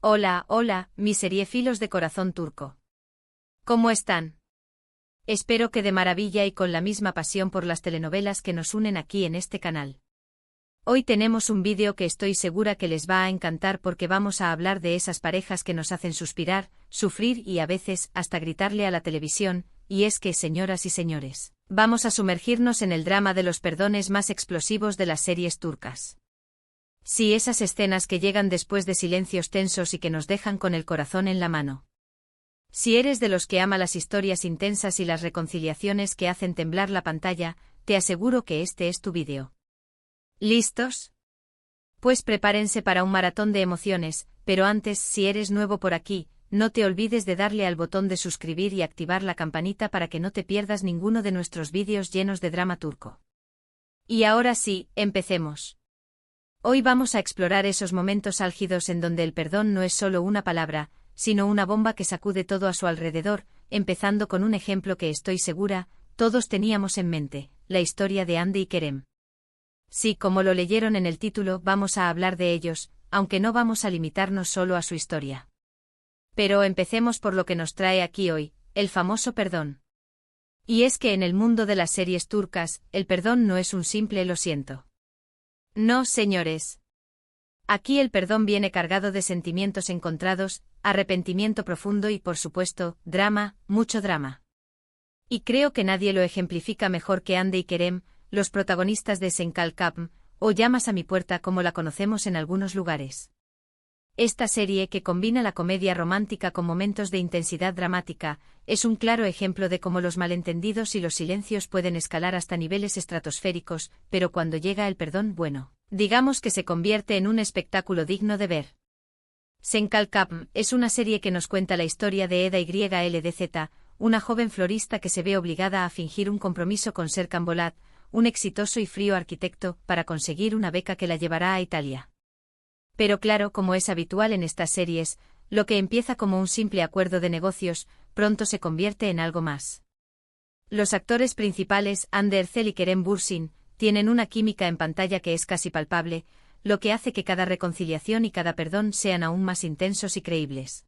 Hola, hola, mis seriefilos de corazón turco. ¿Cómo están? Espero que de maravilla y con la misma pasión por las telenovelas que nos unen aquí en este canal. Hoy tenemos un vídeo que estoy segura que les va a encantar porque vamos a hablar de esas parejas que nos hacen suspirar, sufrir y a veces hasta gritarle a la televisión, y es que, señoras y señores, vamos a sumergirnos en el drama de los perdones más explosivos de las series turcas. Sí, esas escenas que llegan después de silencios tensos y que nos dejan con el corazón en la mano. Si eres de los que ama las historias intensas y las reconciliaciones que hacen temblar la pantalla, te aseguro que este es tu vídeo. ¿Listos? Pues prepárense para un maratón de emociones, pero antes, si eres nuevo por aquí, no te olvides de darle al botón de suscribir y activar la campanita para que no te pierdas ninguno de nuestros vídeos llenos de drama turco. Y ahora sí, empecemos. Hoy vamos a explorar esos momentos álgidos en donde el perdón no es solo una palabra, sino una bomba que sacude todo a su alrededor, empezando con un ejemplo que estoy segura, todos teníamos en mente, la historia de Hande y Kerem. Sí, como lo leyeron en el título, vamos a hablar de ellos, aunque no vamos a limitarnos solo a su historia. Pero empecemos por lo que nos trae aquí hoy, el famoso perdón. Y es que en el mundo de las series turcas, el perdón no es un simple lo siento. No, señores. Aquí el perdón viene cargado de sentimientos encontrados, arrepentimiento profundo y, por supuesto, drama, mucho drama. Y creo que nadie lo ejemplifica mejor que Hande y Kerem, los protagonistas de Sen Kalkapm, o Llamas a mi puerta como la conocemos en algunos lugares. Esta serie, que combina la comedia romántica con momentos de intensidad dramática, es un claro ejemplo de cómo los malentendidos y los silencios pueden escalar hasta niveles estratosféricos, pero cuando llega el perdón, bueno, digamos que se convierte en un espectáculo digno de ver. Sen Kalkapm es una serie que nos cuenta la historia de Eda YLDZ, una joven florista que se ve obligada a fingir un compromiso con Serkan Bolat, un exitoso y frío arquitecto, para conseguir una beca que la llevará a Italia. Pero claro, como es habitual en estas series, lo que empieza como un simple acuerdo de negocios, pronto se convierte en algo más. Los actores principales, Hande Erçel y Kerem Bürsin, tienen una química en pantalla que es casi palpable, lo que hace que cada reconciliación y cada perdón sean aún más intensos y creíbles.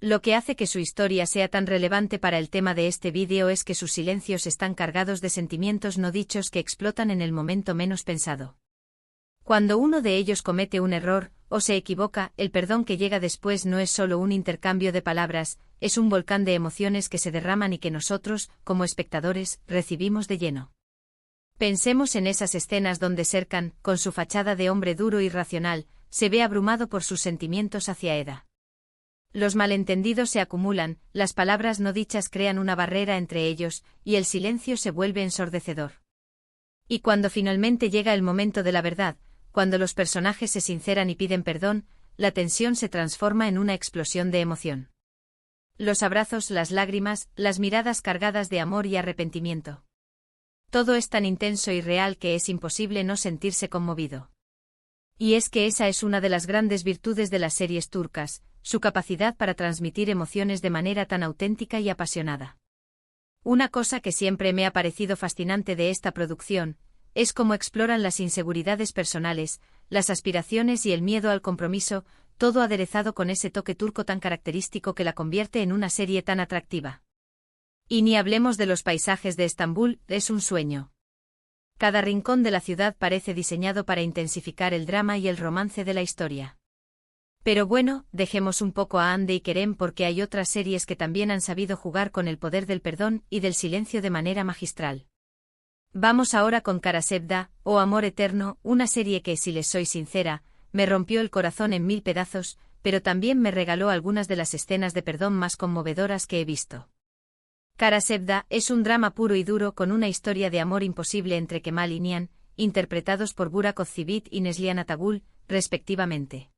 Lo que hace que su historia sea tan relevante para el tema de este vídeo es que sus silencios están cargados de sentimientos no dichos que explotan en el momento menos pensado. Cuando uno de ellos comete un error, o se equivoca, el perdón que llega después no es solo un intercambio de palabras, es un volcán de emociones que se derraman y que nosotros, como espectadores, recibimos de lleno. Pensemos en esas escenas donde Serkan, con su fachada de hombre duro y racional, se ve abrumado por sus sentimientos hacia Eda. Los malentendidos se acumulan, las palabras no dichas crean una barrera entre ellos, y el silencio se vuelve ensordecedor. Y cuando finalmente llega el momento de la verdad, cuando los personajes se sinceran y piden perdón, la tensión se transforma en una explosión de emoción. Los abrazos, las lágrimas, las miradas cargadas de amor y arrepentimiento. Todo es tan intenso y real que es imposible no sentirse conmovido. Y es que esa es una de las grandes virtudes de las series turcas, su capacidad para transmitir emociones de manera tan auténtica y apasionada. Una cosa que siempre me ha parecido fascinante de esta producción, es cómo exploran las inseguridades personales, las aspiraciones y el miedo al compromiso, todo aderezado con ese toque turco tan característico que la convierte en una serie tan atractiva. Y ni hablemos de los paisajes de Estambul, es un sueño. Cada rincón de la ciudad parece diseñado para intensificar el drama y el romance de la historia. Pero bueno, dejemos un poco a Hande y Kerem porque hay otras series que también han sabido jugar con el poder del perdón y del silencio de manera magistral. Vamos ahora con Kara Sevda, o Amor Eterno, una serie que, si les soy sincera, me rompió el corazón en 1000 pedazos, pero también me regaló algunas de las escenas de perdón más conmovedoras que he visto. Kara Sevda es un drama puro y duro con una historia de amor imposible entre Kemal y Nihan, interpretados por Burak Özçivit y Neslihan Atagul, respectivamente.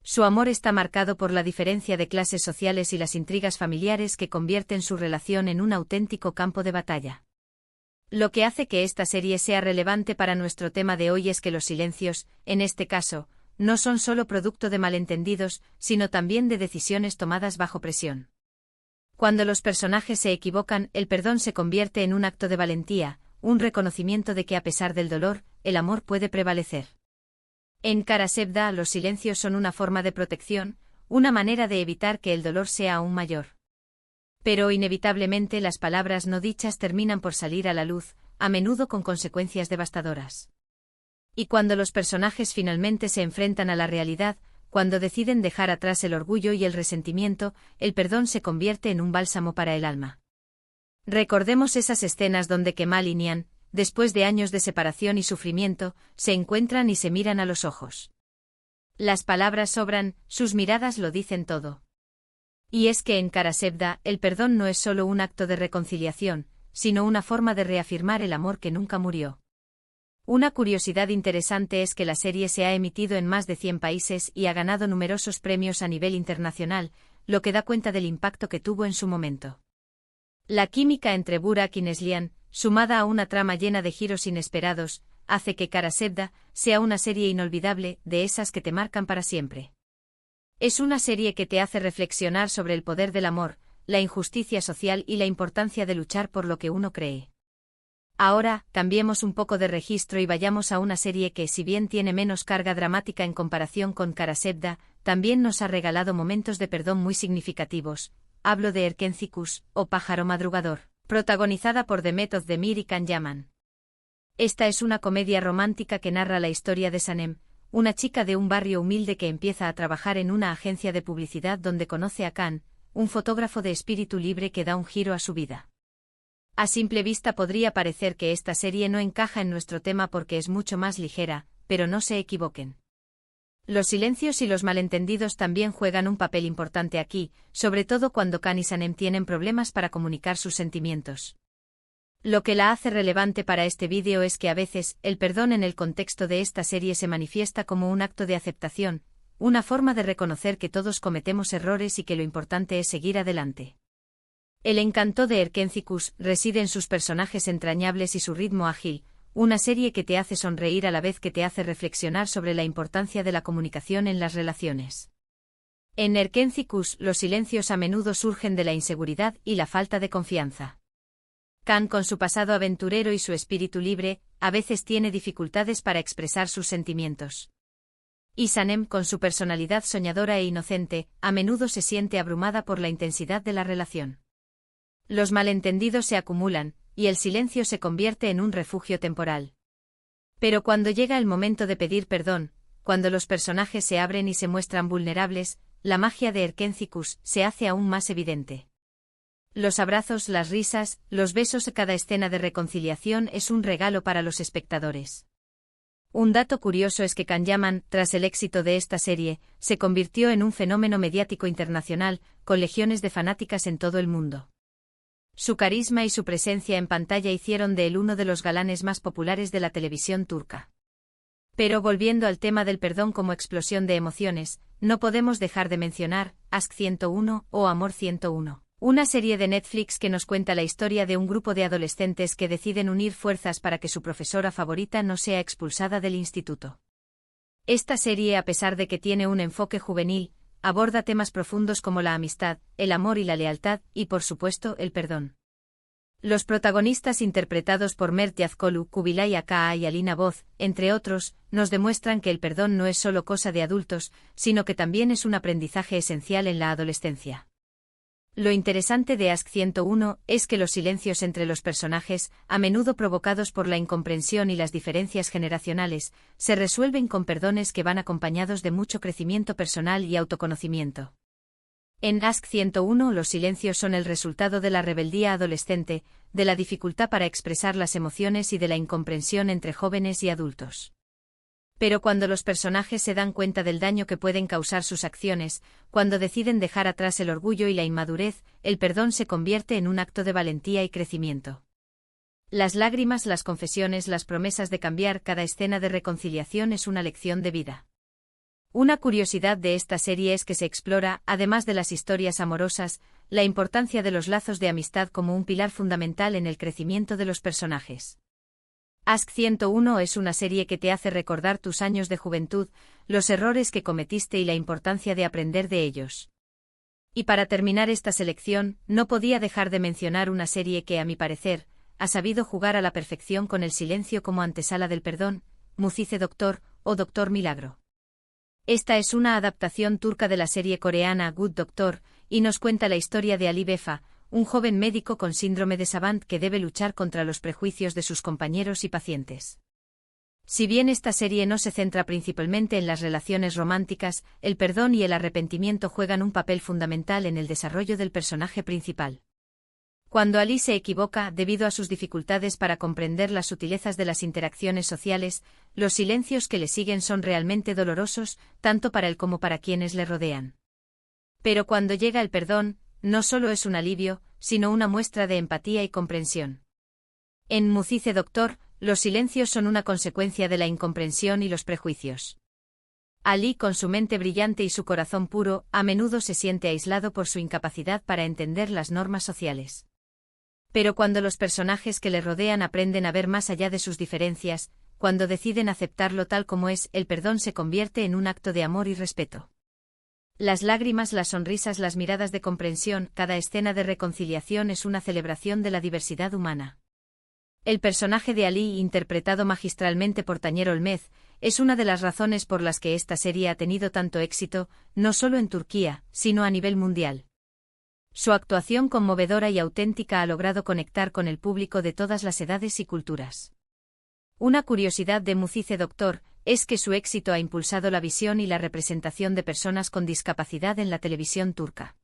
Su amor está marcado por la diferencia de clases sociales y las intrigas familiares que convierten su relación en un auténtico campo de batalla. Lo que hace que esta serie sea relevante para nuestro tema de hoy es que los silencios, en este caso, no son solo producto de malentendidos, sino también de decisiones tomadas bajo presión. Cuando los personajes se equivocan, el perdón se convierte en un acto de valentía, un reconocimiento de que a pesar del dolor, el amor puede prevalecer. En Kara Sevda los silencios son una forma de protección, una manera de evitar que el dolor sea aún mayor. Pero inevitablemente las palabras no dichas terminan por salir a la luz, a menudo con consecuencias devastadoras. Y cuando los personajes finalmente se enfrentan a la realidad, cuando deciden dejar atrás el orgullo y el resentimiento, el perdón se convierte en un bálsamo para el alma. Recordemos esas escenas donde Kemal y Nian, después de años de separación y sufrimiento, se encuentran y se miran a los ojos. Las palabras sobran, sus miradas lo dicen todo. Y es que en Karasevda, el perdón no es solo un acto de reconciliación, sino una forma de reafirmar el amor que nunca murió. Una curiosidad interesante es que la serie se ha emitido en más de 100 países y ha ganado numerosos premios a nivel internacional, lo que da cuenta del impacto que tuvo en su momento. La química entre Burak y Neslihan, sumada a una trama llena de giros inesperados, hace que Karasevda sea una serie inolvidable, de esas que te marcan para siempre. Es una serie que te hace reflexionar sobre el poder del amor, la injusticia social y la importancia de luchar por lo que uno cree. Ahora, cambiemos un poco de registro y vayamos a una serie que, si bien tiene menos carga dramática en comparación con Karasevda, también nos ha regalado momentos de perdón muy significativos. Hablo de Erkencikus, o Pájaro Madrugador, protagonizada por Demet Özdemir y Can Yaman. Esta es una comedia romántica que narra la historia de Sanem, una chica de un barrio humilde que empieza a trabajar en una agencia de publicidad donde conoce a Can, un fotógrafo de espíritu libre que da un giro a su vida. A simple vista podría parecer que esta serie no encaja en nuestro tema porque es mucho más ligera, pero no se equivoquen. Los silencios y los malentendidos también juegan un papel importante aquí, sobre todo cuando Can y Sanem tienen problemas para comunicar sus sentimientos. Lo que la hace relevante para este vídeo es que a veces, el perdón en el contexto de esta serie se manifiesta como un acto de aceptación, una forma de reconocer que todos cometemos errores y que lo importante es seguir adelante. El encanto de Erkencikus reside en sus personajes entrañables y su ritmo ágil, una serie que te hace sonreír a la vez que te hace reflexionar sobre la importancia de la comunicación en las relaciones. En Erkencikus, los silencios a menudo surgen de la inseguridad y la falta de confianza. Can, con su pasado aventurero y su espíritu libre, a veces tiene dificultades para expresar sus sentimientos. Y Sanem, con su personalidad soñadora e inocente, a menudo se siente abrumada por la intensidad de la relación. Los malentendidos se acumulan, y el silencio se convierte en un refugio temporal. Pero cuando llega el momento de pedir perdón, cuando los personajes se abren y se muestran vulnerables, la magia de Erkencikus se hace aún más evidente. Los abrazos, las risas, los besos, cada escena de reconciliación es un regalo para los espectadores. Un dato curioso es que Can Yaman, tras el éxito de esta serie, se convirtió en un fenómeno mediático internacional, con legiones de fanáticas en todo el mundo. Su carisma y su presencia en pantalla hicieron de él uno de los galanes más populares de la televisión turca. Pero volviendo al tema del perdón como explosión de emociones, no podemos dejar de mencionar Ask 101 o Amor 101. Una serie de Netflix que nos cuenta la historia de un grupo de adolescentes que deciden unir fuerzas para que su profesora favorita no sea expulsada del instituto. Esta serie, a pesar de que tiene un enfoque juvenil, aborda temas profundos como la amistad, el amor y la lealtad, y por supuesto, el perdón. Los protagonistas interpretados por Mert Yazkolu, Kubilay Aka y Alina Boz, entre otros, nos demuestran que el perdón no es solo cosa de adultos, sino que también es un aprendizaje esencial en la adolescencia. Lo interesante de Ask 101 es que los silencios entre los personajes, a menudo provocados por la incomprensión y las diferencias generacionales, se resuelven con perdones que van acompañados de mucho crecimiento personal y autoconocimiento. En Ask 101 los silencios son el resultado de la rebeldía adolescente, de la dificultad para expresar las emociones y de la incomprensión entre jóvenes y adultos. Pero cuando los personajes se dan cuenta del daño que pueden causar sus acciones, cuando deciden dejar atrás el orgullo y la inmadurez, el perdón se convierte en un acto de valentía y crecimiento. Las lágrimas, las confesiones, las promesas de cambiar, cada escena de reconciliación es una lección de vida. Una curiosidad de esta serie es que se explora, además de las historias amorosas, la importancia de los lazos de amistad como un pilar fundamental en el crecimiento de los personajes. Ask 101 es una serie que te hace recordar tus años de juventud, los errores que cometiste y la importancia de aprender de ellos. Y para terminar esta selección, no podía dejar de mencionar una serie que, a mi parecer, ha sabido jugar a la perfección con el silencio como antesala del perdón, Mucize Doctor, o Doctor Milagro. Esta es una adaptación turca de la serie coreana Good Doctor, y nos cuenta la historia de Ali Befa, un joven médico con síndrome de Savant que debe luchar contra los prejuicios de sus compañeros y pacientes. Si bien esta serie no se centra principalmente en las relaciones románticas, el perdón y el arrepentimiento juegan un papel fundamental en el desarrollo del personaje principal. Cuando Ali se equivoca, debido a sus dificultades para comprender las sutilezas de las interacciones sociales, los silencios que le siguen son realmente dolorosos, tanto para él como para quienes le rodean. Pero cuando llega el perdón, no solo es un alivio, sino una muestra de empatía y comprensión. En Musice Doctor, los silencios son una consecuencia de la incomprensión y los prejuicios. Ali, con su mente brillante y su corazón puro, a menudo se siente aislado por su incapacidad para entender las normas sociales. Pero cuando los personajes que le rodean aprenden a ver más allá de sus diferencias, cuando deciden aceptarlo tal como es, el perdón se convierte en un acto de amor y respeto. Las lágrimas, las sonrisas, las miradas de comprensión, cada escena de reconciliación es una celebración de la diversidad humana. El personaje de Ali, interpretado magistralmente por Tañer Olmez, es una de las razones por las que esta serie ha tenido tanto éxito, no solo en Turquía, sino a nivel mundial. Su actuación conmovedora y auténtica ha logrado conectar con el público de todas las edades y culturas. Una curiosidad de Musice Doctor es que su éxito ha impulsado la visión y la representación de personas con discapacidad en la televisión turca.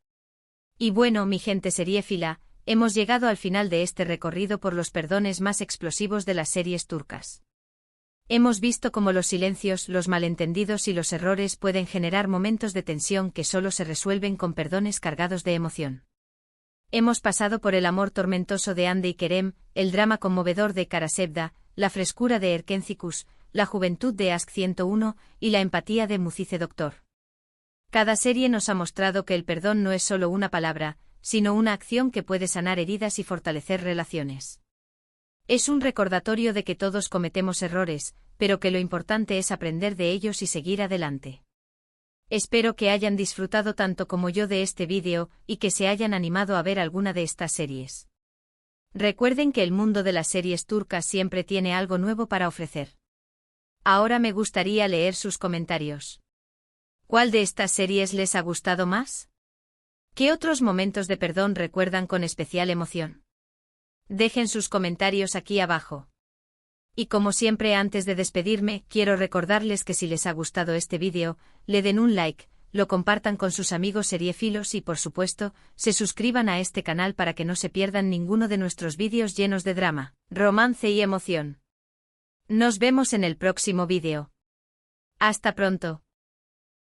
Y bueno, mi gente seriéfila, hemos llegado al final de este recorrido por los perdones más explosivos de las series turcas. Hemos visto cómo los silencios, los malentendidos y los errores pueden generar momentos de tensión que solo se resuelven con perdones cargados de emoción. Hemos pasado por el amor tormentoso de Hande y Kerem, el drama conmovedor de Karasevda, la frescura de Erkencikus, la juventud de Ask 101 y la empatía de Musice Doctor. Cada serie nos ha mostrado que el perdón no es solo una palabra, sino una acción que puede sanar heridas y fortalecer relaciones. Es un recordatorio de que todos cometemos errores, pero que lo importante es aprender de ellos y seguir adelante. Espero que hayan disfrutado tanto como yo de este vídeo y que se hayan animado a ver alguna de estas series. Recuerden que el mundo de las series turcas siempre tiene algo nuevo para ofrecer. Ahora me gustaría leer sus comentarios. ¿Cuál de estas series les ha gustado más? ¿Qué otros momentos de perdón recuerdan con especial emoción? Dejen sus comentarios aquí abajo. Y como siempre, antes de despedirme, quiero recordarles que si les ha gustado este vídeo, le den un like, lo compartan con sus amigos seriéfilos y por supuesto, se suscriban a este canal para que no se pierdan ninguno de nuestros vídeos llenos de drama, romance y emoción. Nos vemos en el próximo vídeo. Hasta pronto.